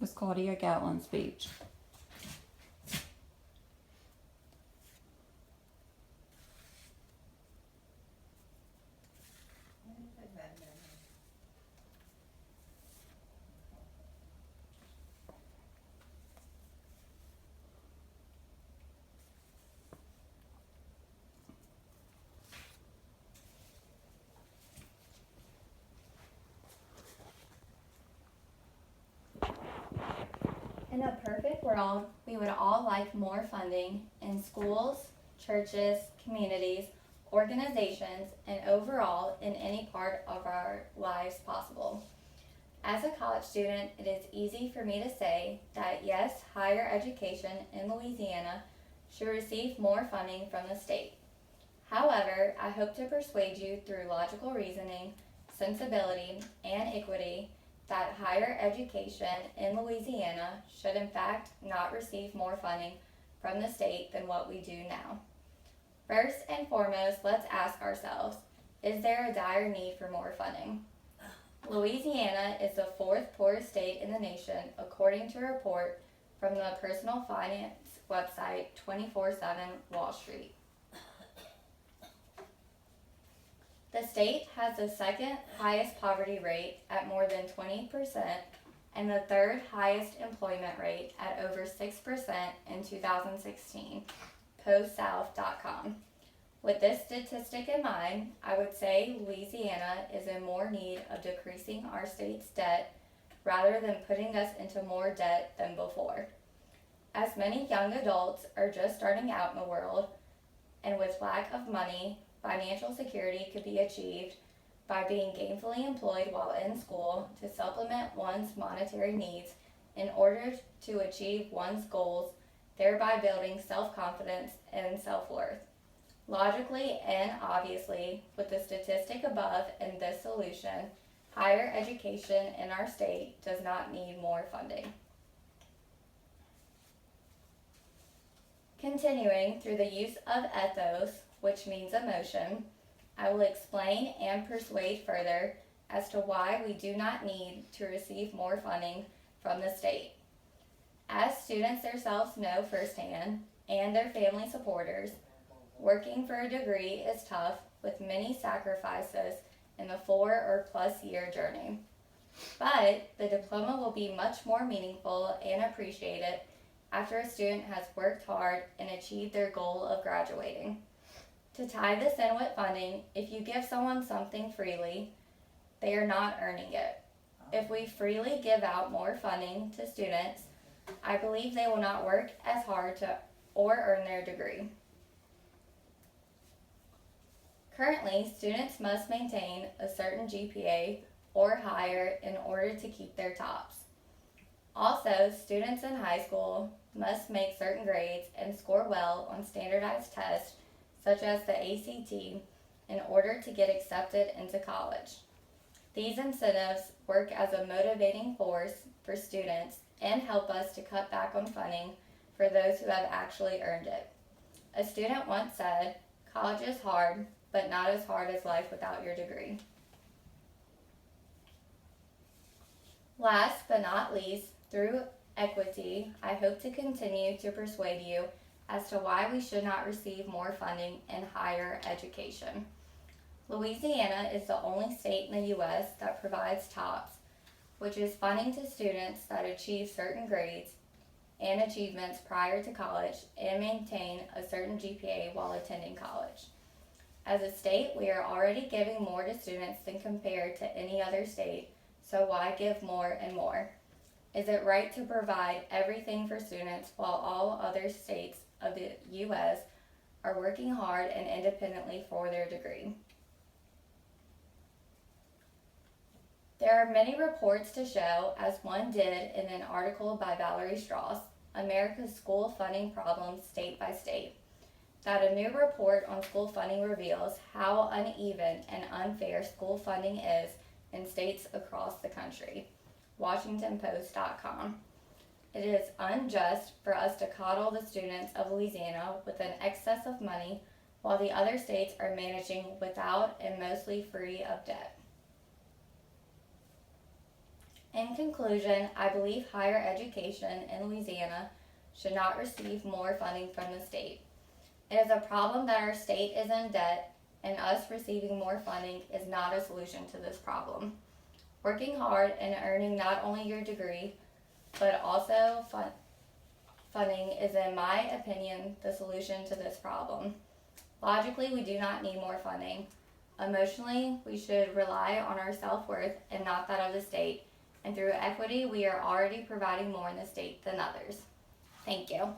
was Claudia Gatlin's speech. In a perfect world, we would all like more funding in schools, churches, communities, organizations, and overall in any part of our lives possible. As a college student, it is easy for me to say that yes, higher education in Louisiana should receive more funding from the state. However, I hope to persuade you through logical reasoning, sensibility, and equity that higher education in Louisiana should in fact not receive more funding from the state than what we do now. First and foremost, let's ask ourselves, is there a dire need for more funding? Louisiana is the fourth poorest state in the nation according to a report from the personal finance website 24/7 Wall Street. The state has the second highest poverty rate at more than 20% and the third highest employment rate at over 6% in 2016, postsouth.com. With this statistic in mind, I would say Louisiana is in more need of decreasing our state's debt rather than putting us into more debt than before. As many young adults are just starting out in the world, and with lack of money, financial security could be achieved by being gainfully employed while in school to supplement one's monetary needs in order to achieve one's goals, thereby building self-confidence and self-worth. Logically and obviously, with the statistic above and this solution, higher education in our state does not need more funding. Continuing through the use of ethos, which means emotion, I will explain and persuade further as to why we do not need to receive more funding from the state. As students themselves know firsthand, and their family supporters, working for a degree is tough with many sacrifices in the 4 or plus year journey. But the diploma will be much more meaningful and appreciated after a student has worked hard and achieved their goal of graduating. To tie this in with funding, if you give someone something freely, they are not earning it. If we freely give out more funding to students, I believe they will not work as hard to or earn their degree. Currently, students must maintain a certain GPA or higher in order to keep their tops. Also, students in high school must make certain grades and score well on standardized tests such as the ACT in order to get accepted into college. These incentives work as a motivating force for students and help us to cut back on funding for those who have actually earned it. A student once said, "College is hard, but not as hard as life without your degree." Last but not least, through equity, I hope to continue to persuade you as to why we should not receive more funding in higher education. Louisiana is the only state in the U.S. that provides TOPS, which is funding to students that achieve certain grades and achievements prior to college and maintain a certain GPA while attending college. As a state, we are already giving more to students than compared to any other state, so why give more and more? Is it right to provide everything for students while all other states of the U.S. are working hard and independently for their degree? There are many reports to show, as one did in an article by Valerie Strauss, America's School Funding Problems State by State, that a new report on school funding reveals how uneven and unfair school funding is in states across the country. WashingtonPost.com. It is unjust for us to coddle the students of Louisiana with an excess of money while the other states are managing without and mostly free of debt. In conclusion, I believe higher education in Louisiana should not receive more funding from the state. It is a problem that our state is in debt, and us receiving more funding is not a solution to this problem. Working hard and earning not only your degree, but also funding is, in my opinion, the solution to this problem. Logically, we do not need more funding. Emotionally, we should rely on our self-worth and not that of the state. And through equity, we are already providing more in the state than others. Thank you.